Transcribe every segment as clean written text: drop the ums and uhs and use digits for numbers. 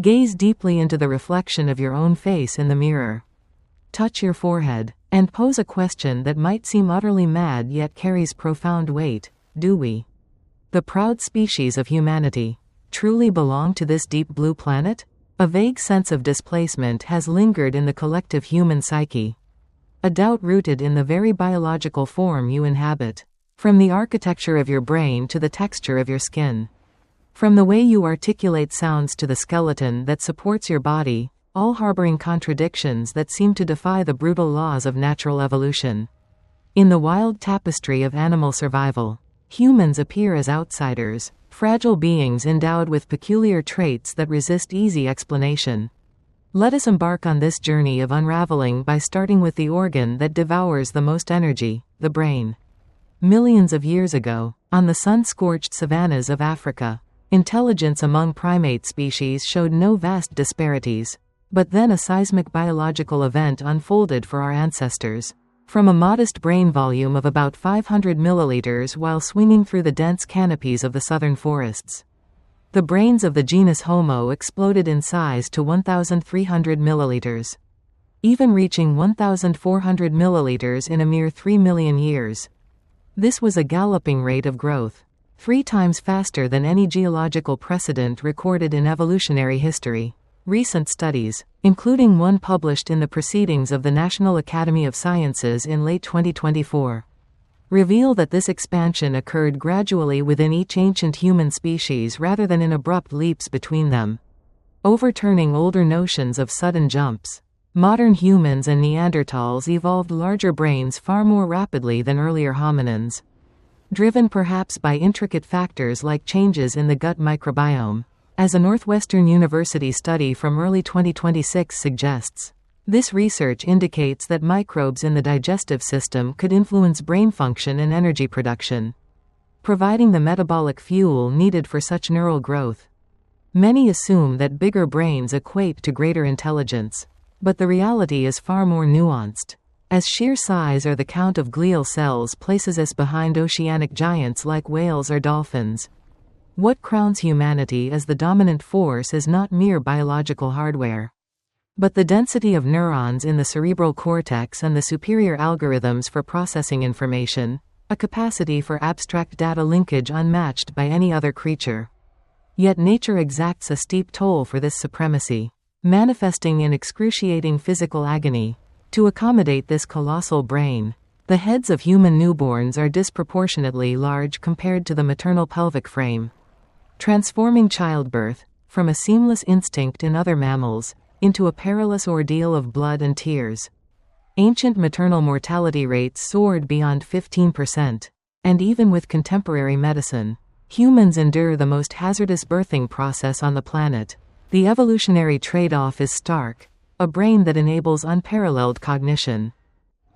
Gaze deeply into the reflection of your own face in the mirror. Touch your forehead, and pose a question that might seem utterly mad yet carries profound weight. Do we, the proud species of humanity, truly belong to this deep blue planet? A vague sense of displacement has lingered in the collective human psyche. A doubt rooted in the very biological form you inhabit. From the architecture of your brain to the texture of your skin. From the way you articulate sounds to the skeleton that supports your body, all harboring contradictions that seem to defy the brutal laws of natural evolution. In the wild tapestry of animal survival, humans appear as outsiders, fragile beings endowed with peculiar traits that resist easy explanation. Let us embark on this journey of unraveling by starting with the organ that devours the most energy, the brain. Millions of years ago, on the sun-scorched savannas of Africa, intelligence among primate species showed no vast disparities. But then a seismic biological event unfolded for our ancestors. From a modest brain volume of about 500 milliliters while swinging through the dense canopies of the southern forests, the brains of the genus Homo exploded in size to 1,300 milliliters. Even reaching 1,400 milliliters in a mere 3 million years. This was a galloping rate of growth, 3 times faster than any geological precedent recorded in evolutionary history. Recent studies, including one published in the Proceedings of the National Academy of Sciences in late 2024, reveal that this expansion occurred gradually within each ancient human species rather than in abrupt leaps between them, overturning older notions of sudden jumps. Modern humans and Neanderthals evolved larger brains far more rapidly than earlier hominins, driven perhaps by intricate factors like changes in the gut microbiome. As a Northwestern University study from early 2026 suggests, this research indicates that microbes in the digestive system could influence brain function and energy production, providing the metabolic fuel needed for such neural growth. Many assume that bigger brains equate to greater intelligence, but the reality is far more nuanced, as sheer size or the count of glial cells places us behind oceanic giants like whales or dolphins. What crowns humanity as the dominant force is not mere biological hardware, but the density of neurons in the cerebral cortex and the superior algorithms for processing information, a capacity for abstract data linkage unmatched by any other creature. Yet nature exacts a steep toll for this supremacy, manifesting in excruciating physical agony. To accommodate this colossal brain, the heads of human newborns are disproportionately large compared to the maternal pelvic frame, transforming childbirth, from a seamless instinct in other mammals, into a perilous ordeal of blood and tears. Ancient maternal mortality rates soared beyond 15%, and even with contemporary medicine, humans endure the most hazardous birthing process on the planet. The evolutionary trade-off is stark, a brain that enables unparalleled cognition,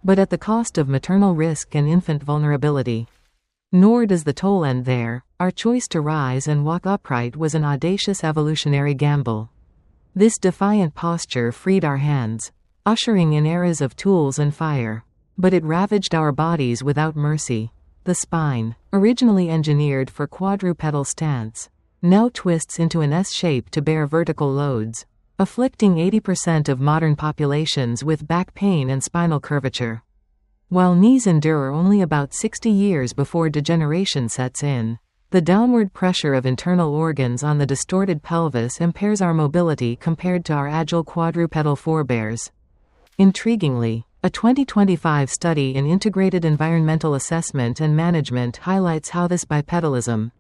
but at the cost of maternal risk and infant vulnerability. Nor does the toll end there. Our choice to rise and walk upright was an audacious evolutionary gamble. This defiant posture freed our hands, ushering in eras of tools and fire. But it ravaged our bodies without mercy. The spine, originally engineered for quadrupedal stance, now twists into an S shape to bear vertical loads, afflicting 80% of modern populations with back pain and spinal curvature. While knees endure only about 60 years before degeneration sets in, the downward pressure of internal organs on the distorted pelvis impairs our mobility compared to our agile quadrupedal forebears. Intriguingly, a 2025 study in integrated environmental assessment and management highlights how this bipedalism,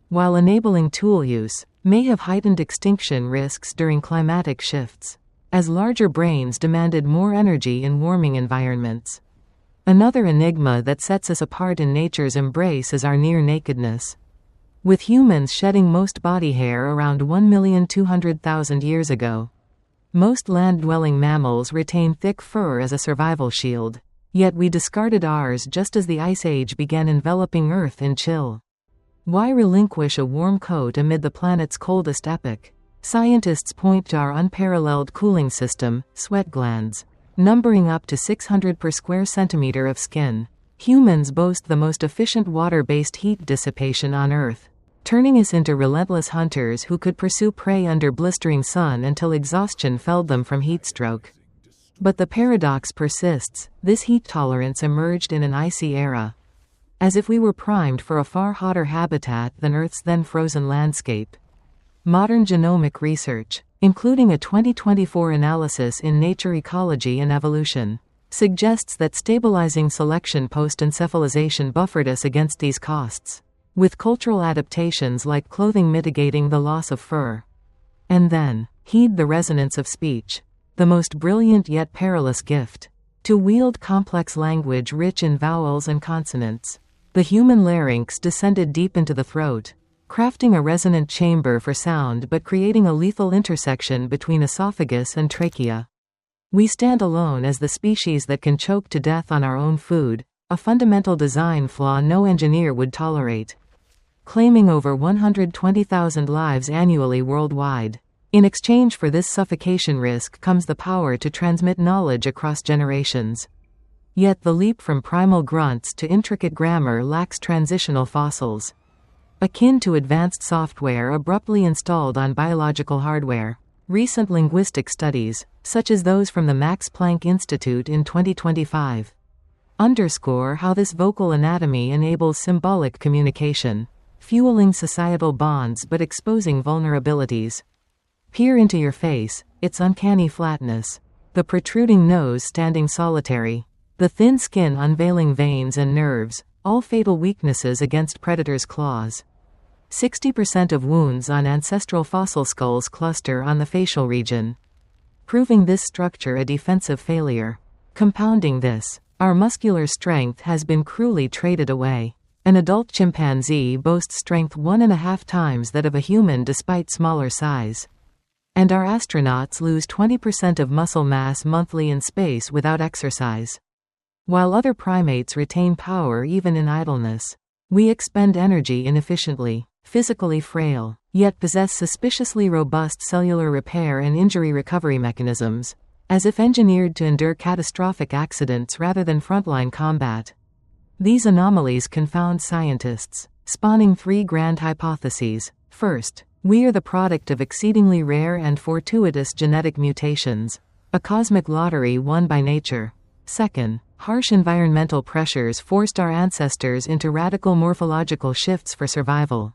while enabling tool use, may have heightened extinction risks during climatic shifts, as larger brains demanded more energy in warming environments. Another enigma that sets us apart in nature's embrace is our near nakedness. With humans shedding most body hair around 1,200,000 years ago, most land-dwelling mammals retain thick fur as a survival shield, yet we discarded ours just as the Ice Age began enveloping Earth in chill. Why relinquish a warm coat amid the planet's coldest epoch? Scientists point to our unparalleled cooling system, sweat glands, numbering up to 600 per square centimeter of skin. Humans boast the most efficient water-based heat dissipation on Earth, turning us into relentless hunters who could pursue prey under blistering sun until exhaustion felled them from heatstroke. But the paradox persists. This heat tolerance emerged in an icy era, as if we were primed for a far hotter habitat than Earth's then frozen landscape. Modern genomic research, including a 2024 analysis in Nature Ecology and Evolution, suggests that stabilizing selection post-encephalization buffered us against these costs, with cultural adaptations like clothing mitigating the loss of fur. And then, heed the resonance of speech, the most brilliant yet perilous gift. To wield complex language rich in vowels and consonants, the human larynx descended deep into the throat, crafting a resonant chamber for sound but creating a lethal intersection between esophagus and trachea. We stand alone as the species that can choke to death on our own food, a fundamental design flaw no engineer would tolerate. Claiming over 120,000 lives annually worldwide. In exchange for this suffocation risk comes the power to transmit knowledge across generations. Yet the leap from primal grunts to intricate grammar lacks transitional fossils, akin to advanced software abruptly installed on biological hardware. Recent linguistic studies, such as those from the Max Planck Institute in 2025, underscore how this vocal anatomy enables symbolic communication, fueling societal bonds but exposing vulnerabilities. Peer into your face, its uncanny flatness, the protruding nose standing solitary, the thin skin unveiling veins and nerves, all fatal weaknesses against predators' claws. 60% of wounds on ancestral fossil skulls cluster on the facial region, proving this structure a defensive failure. Compounding this, our muscular strength has been cruelly traded away. An adult chimpanzee boasts strength 1.5 times that of a human despite smaller size. And our astronauts lose 20% of muscle mass monthly in space without exercise. While other primates retain power even in idleness, we expend energy inefficiently, physically frail, yet possess suspiciously robust cellular repair and injury recovery mechanisms, as if engineered to endure catastrophic accidents rather than frontline combat. These anomalies confound scientists, spawning 3 grand hypotheses. First, we are the product of exceedingly rare and fortuitous genetic mutations, a cosmic lottery won by nature. Second, harsh environmental pressures forced our ancestors into radical morphological shifts for survival.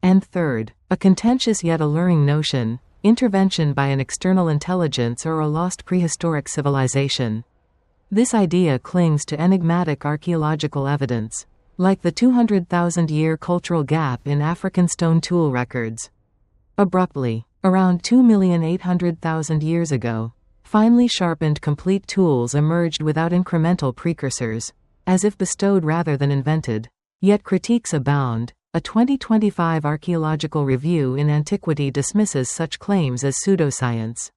And third, a contentious yet alluring notion, intervention by an external intelligence or a lost prehistoric civilization. This idea clings to enigmatic archaeological evidence, like the 200,000-year cultural gap in African stone tool records. Abruptly, around 2,800,000 years ago, finely sharpened complete tools emerged without incremental precursors, as if bestowed rather than invented. Yet critiques abound. A 2025 archaeological review in Antiquity dismisses such claims as pseudoscience,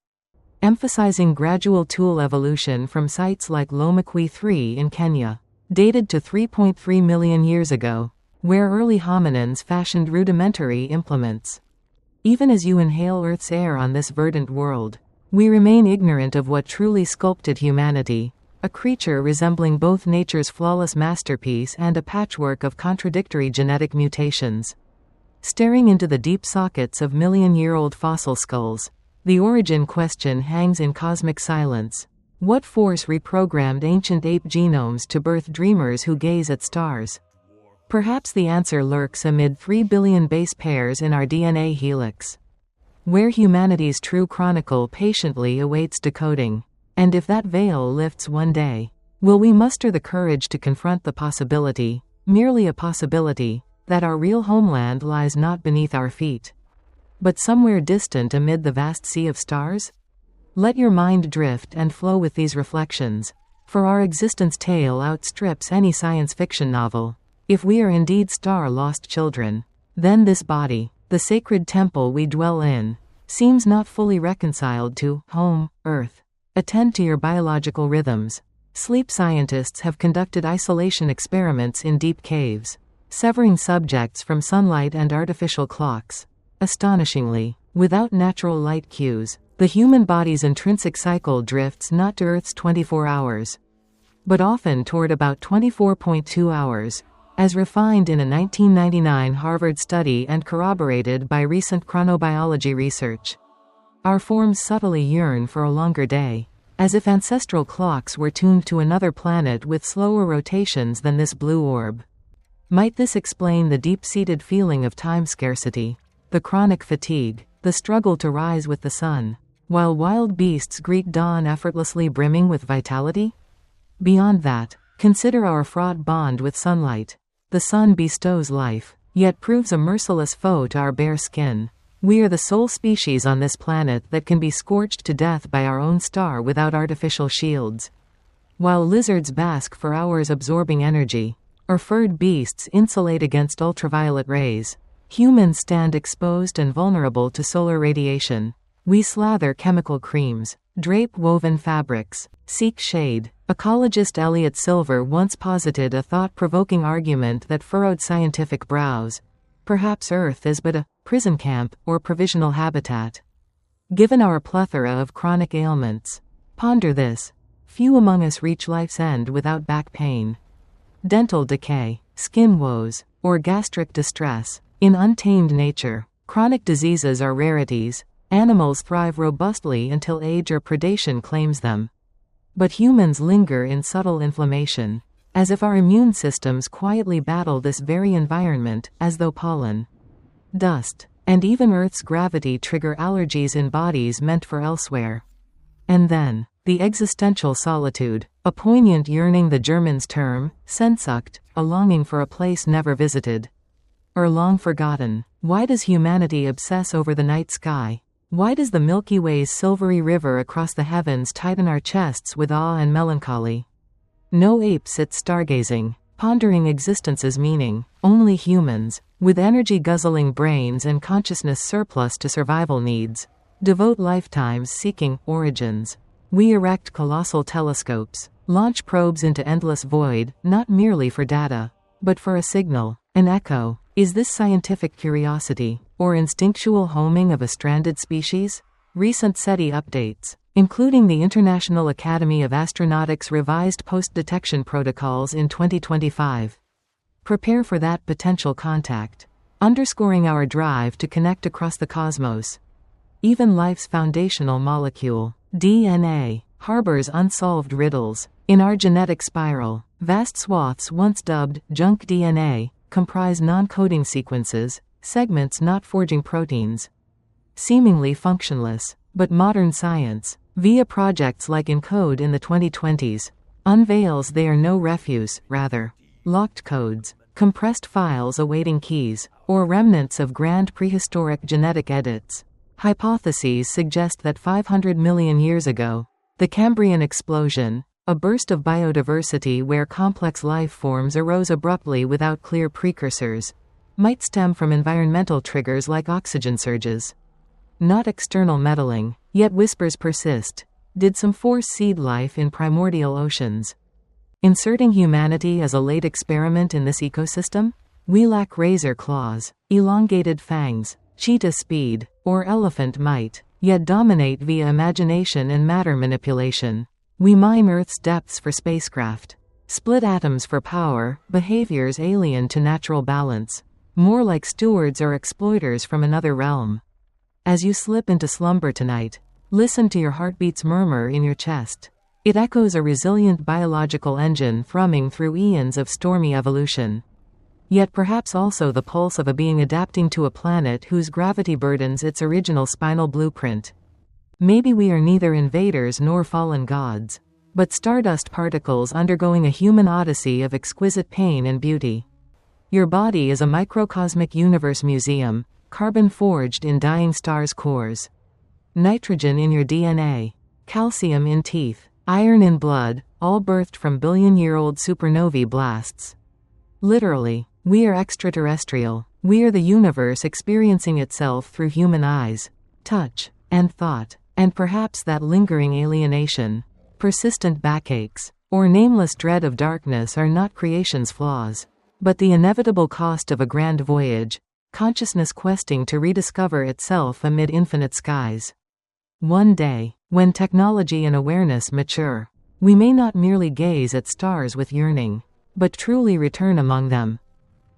emphasizing gradual tool evolution from sites like Lomakwi 3 in Kenya, dated to 3.3 million years ago, where early hominins fashioned rudimentary implements. Even as you inhale Earth's air on this verdant world, we remain ignorant of what truly sculpted humanity, a creature resembling both nature's flawless masterpiece and a patchwork of contradictory genetic mutations. Staring into the deep sockets of million-year-old fossil skulls, the origin question hangs in cosmic silence. What force reprogrammed ancient ape genomes to birth dreamers who gaze at stars? Perhaps the answer lurks amid 3 billion base pairs in our DNA helix, where humanity's true chronicle patiently awaits decoding. And if that veil lifts one day, will we muster the courage to confront the possibility, merely a possibility, that our real homeland lies not beneath our feet, but somewhere distant amid the vast sea of stars? Let your mind drift and flow with these reflections, for our existence tale outstrips any science fiction novel. If we are indeed star-lost children, then this body, the sacred temple we dwell in, seems not fully reconciled to home, Earth. Attend to your biological rhythms. Sleep scientists have conducted isolation experiments in deep caves, severing subjects from sunlight and artificial clocks. Astonishingly, without natural light cues, the human body's intrinsic cycle drifts not to Earth's 24 hours, but often toward about 24.2 hours. as refined in a 1999 Harvard study and corroborated by recent chronobiology research. Our forms subtly yearn for a longer day, as if ancestral clocks were tuned to another planet with slower rotations than this blue orb. Might this explain the deep-seated feeling of time scarcity, the chronic fatigue, the struggle to rise with the sun, while wild beasts greet dawn effortlessly brimming with vitality? Beyond that, consider our fraught bond with sunlight. The sun bestows life, yet proves a merciless foe to our bare skin. We are the sole species on this planet that can be scorched to death by our own star without artificial shields. While lizards bask for hours absorbing energy, or furred beasts insulate against ultraviolet rays, humans stand exposed and vulnerable to solar radiation. We slather chemical creams, drape woven fabrics, seek shade. Ecologist Elliot Silver once posited a thought-provoking argument that furrowed scientific brows. Perhaps Earth is but a prison camp or provisional habitat. Given our plethora of chronic ailments, ponder this. Few among us reach life's end without back pain, dental decay, skin woes, or gastric distress. In untamed nature, chronic diseases are rarities. Animals thrive robustly until age or predation claims them. But humans linger in subtle inflammation, as if our immune systems quietly battle this very environment, as though pollen, dust, and even Earth's gravity trigger allergies in bodies meant for elsewhere. And then, the existential solitude, a poignant yearning the Germans term Sehnsucht, a longing for a place never visited, or long forgotten. Why does humanity obsess over the night sky? Why does the Milky Way's silvery river across the heavens tighten our chests with awe and melancholy? No ape sits stargazing, pondering existence's meaning. Only humans, with energy-guzzling brains and consciousness surplus to survival needs, devote lifetimes seeking origins. We erect colossal telescopes, launch probes into endless void, not merely for data, but for a signal, an echo. Is this scientific curiosity, or instinctual homing of a stranded species? Recent SETI updates, including the International Academy of Astronautics revised post-detection protocols in 2025, prepare for that potential contact, underscoring our drive to connect across the cosmos. Even life's foundational molecule, DNA, harbors unsolved riddles. In our genetic spiral, vast swaths once dubbed junk DNA comprise non-coding sequences, segments not forging proteins. Seemingly functionless, but modern science, via projects like ENCODE in the 2020s, unveils they are no refuse, rather, locked codes, compressed files awaiting keys, or remnants of grand prehistoric genetic edits. Hypotheses suggest that 500 million years ago, the Cambrian explosion, a burst of biodiversity where complex life forms arose abruptly without clear precursors, might stem from environmental triggers like oxygen surges. Not external meddling, yet whispers persist. Did some force seed life in primordial oceans? Inserting humanity as a late experiment in this ecosystem? We lack razor claws, elongated fangs, cheetah speed, or elephant might, yet dominate via imagination and matter manipulation. We mine Earth's depths for spacecraft, split atoms for power, behaviors alien to natural balance, more like stewards or exploiters from another realm. As you slip into slumber tonight, listen to your heartbeat's murmur in your chest. It echoes a resilient biological engine thrumming through eons of stormy evolution. Yet perhaps also the pulse of a being adapting to a planet whose gravity burdens its original spinal blueprint. Maybe we are neither invaders nor fallen gods, but stardust particles undergoing a human odyssey of exquisite pain and beauty. Your body is a microcosmic universe museum, carbon forged in dying stars' cores. Nitrogen in your DNA, calcium in teeth, iron in blood, all birthed from billion-year-old supernovae blasts. Literally, we are extraterrestrial. We are the universe experiencing itself through human eyes, touch, and thought. And perhaps that lingering alienation, persistent backaches, or nameless dread of darkness are not creation's flaws, but the inevitable cost of a grand voyage, consciousness questing to rediscover itself amid infinite skies. One day, when technology and awareness mature, we may not merely gaze at stars with yearning, but truly return among them,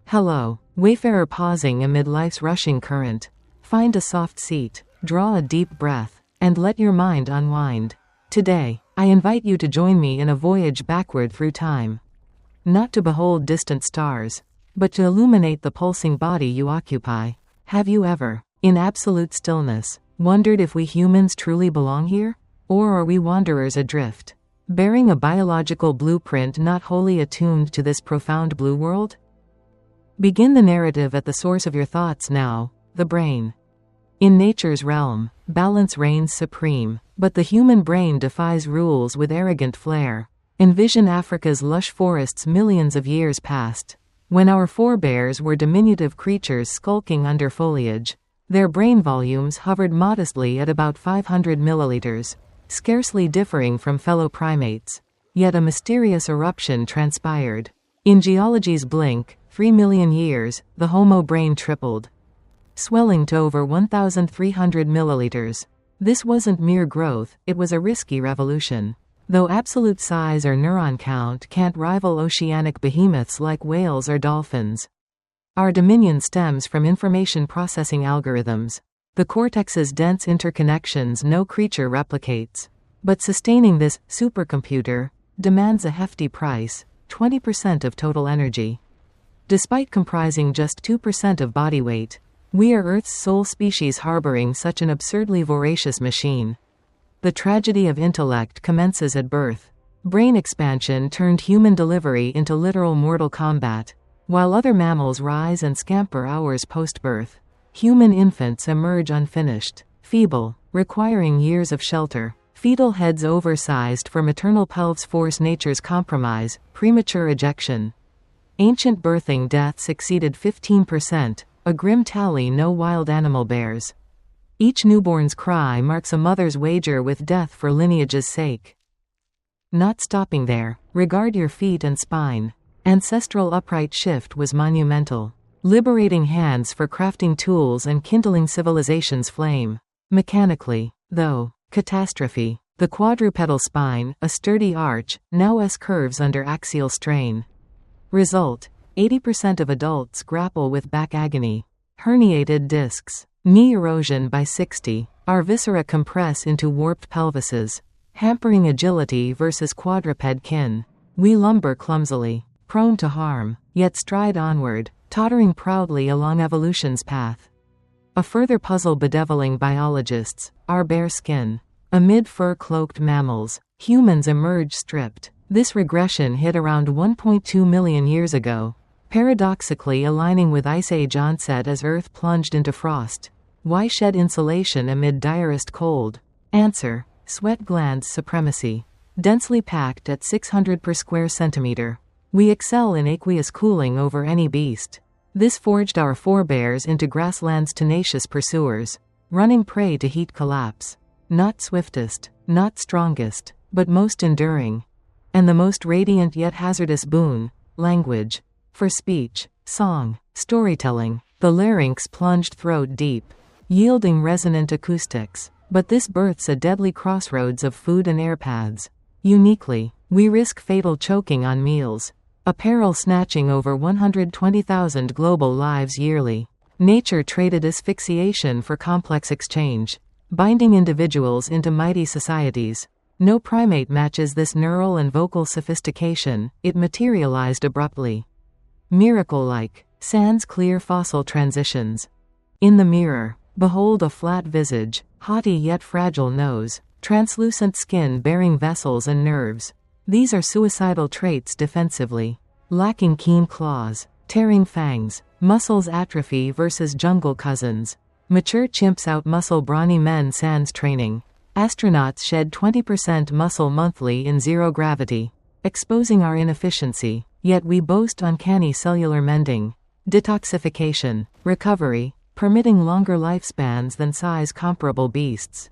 Hello, wayfarer pausing amid life's rushing current. Find a soft seat, draw a deep breath, and let your mind unwind. Today, I invite you to join me in a voyage backward through time. Not to behold distant stars, but to illuminate the pulsing body you occupy. Have you ever, in absolute stillness, wondered if we humans truly belong here? Or are we wanderers adrift, bearing a biological blueprint not wholly attuned to this profound blue world? Begin the narrative at the source of your thoughts now, the brain. In nature's realm, balance reigns supreme, but the human brain defies rules with arrogant flair. Envision Africa's lush forests millions of years past, when our forebears were diminutive creatures skulking under foliage. Their brain volumes hovered modestly at about 500 milliliters, scarcely differing from fellow primates. Yet a mysterious eruption transpired. In geology's blink, 3 million years, the Homo brain tripled, swelling to over 1,300 milliliters. This wasn't mere growth, it was a risky revolution. Though absolute size or neuron count can't rival oceanic behemoths like whales or dolphins, our dominion stems from information processing algorithms. The cortex's dense interconnections no creature replicates. But sustaining this supercomputer demands a hefty price, 20% of total energy. Despite comprising just 2% of body weight, we are Earth's sole species harboring such an absurdly voracious machine. The tragedy of intellect commences at birth. Brain expansion turned human delivery into literal mortal combat. While other mammals rise and scamper hours post-birth, human infants emerge unfinished, feeble, requiring years of shelter. Fetal heads oversized for maternal pelves force nature's compromise, premature ejection. Ancient birthing deaths exceeded 15%, a grim tally no wild animal bears. Each newborn's cry marks a mother's wager with death for lineage's sake. Not stopping there, regard your feet and spine. Ancestral upright shift was monumental, liberating hands for crafting tools and kindling civilization's flame. Mechanically, though, catastrophe. The quadrupedal spine, a sturdy arch, now curves under axial strain. Result: 80% of adults grapple with back agony. Herniated discs. Knee erosion by 60. Our viscera compress into warped pelvises, hampering agility versus quadruped kin. We lumber clumsily, prone to harm, yet stride onward, tottering proudly along evolution's path. A further puzzle bedeviling biologists: our bare skin. Amid fur-cloaked mammals, humans emerge stripped. This regression hit around 1.2 million years ago, paradoxically aligning with Ice Age onset as Earth plunged into frost. Why shed insulation amid direst cold? Answer: sweat glands supremacy. Densely packed at 600 per square centimeter, we excel in aqueous cooling over any beast. This forged our forebears into grassland's tenacious pursuers, running prey to heat collapse. Not swiftest, not strongest, but most enduring. And the most radiant yet hazardous boon: language. For speech, song, storytelling, the larynx plunged throat deep, yielding resonant acoustics. But this births a deadly crossroads of food and air paths. Uniquely, we risk fatal choking on meals, a peril snatching over 120,000 global lives yearly. Nature traded asphyxiation for complex exchange, binding individuals into mighty societies. No primate matches this neural and vocal sophistication. It materialized abruptly, miracle-like, sans clear fossil transitions. In the mirror, behold a flat visage, haughty yet fragile nose, translucent skin bearing vessels and nerves. These are suicidal traits defensively, lacking keen claws, tearing fangs, muscles atrophy versus jungle cousins. Mature chimps outmuscle brawny men sans training. Astronauts shed 20% muscle monthly in zero gravity, exposing our inefficiency. Yet we boast uncanny cellular mending, detoxification, recovery, permitting longer lifespans than size-comparable beasts.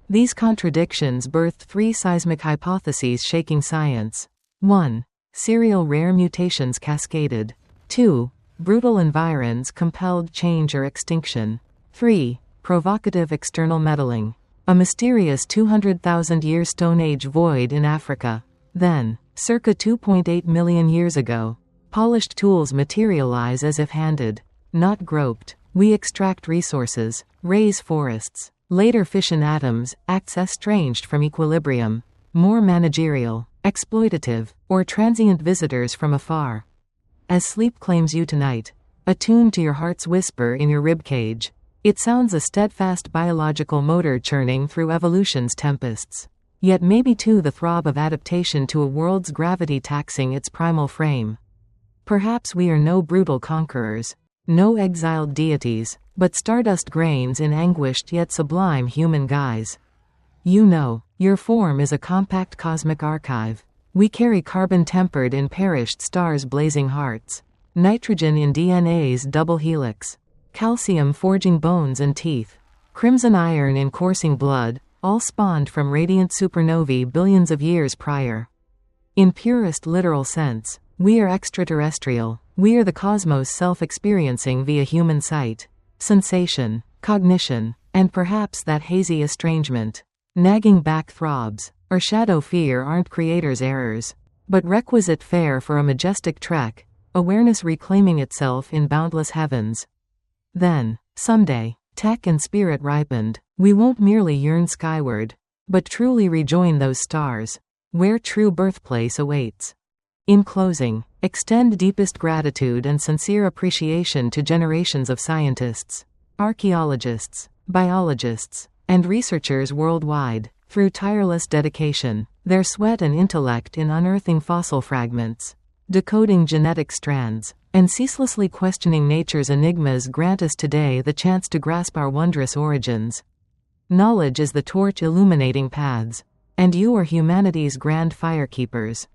These contradictions birthed 3 seismic hypotheses shaking science. 1. Serial rare mutations cascaded. 2. Brutal environs compelled change or extinction. 3. Provocative external meddling. A mysterious 200,000-year Stone Age void in Africa. Then, circa 2.8 million years ago, Polished tools materialize as if handed, not groped. We extract resources, raise forests, later fission atoms, acts estranged from equilibrium, more managerial, exploitative, or transient visitors from afar. As sleep claims you tonight, attuned to your heart's whisper in your ribcage, it sounds a steadfast biological motor churning through evolution's tempests. Yet maybe too the throb of adaptation to a world's gravity taxing its primal frame. Perhaps we are no brutal conquerors, no exiled deities, but stardust grains in anguished yet sublime human guise. You know, your form is a compact cosmic archive. We carry carbon tempered in perished stars' blazing hearts, nitrogen in DNA's double helix, calcium forging bones and teeth, crimson iron in coursing blood, all spawned from radiant supernovae billions of years prior. In purest literal sense, we are extraterrestrial. We are the cosmos self-experiencing via human sight, sensation, cognition, and perhaps that hazy estrangement. Nagging back throbs, or shadow fear aren't creators' errors, but requisite fare for a majestic trek, awareness reclaiming itself in boundless heavens. Then, someday, tech and spirit ripened, we won't merely yearn skyward, but truly rejoin those stars, where true birthplace awaits. In closing, extend deepest gratitude and sincere appreciation to generations of scientists, archaeologists, biologists, and researchers worldwide. Through tireless dedication, their sweat and intellect in unearthing fossil fragments, decoding genetic strands, and ceaselessly questioning nature's enigmas grant us today the chance to grasp our wondrous origins. Knowledge is the torch illuminating paths, and you are humanity's grand firekeepers.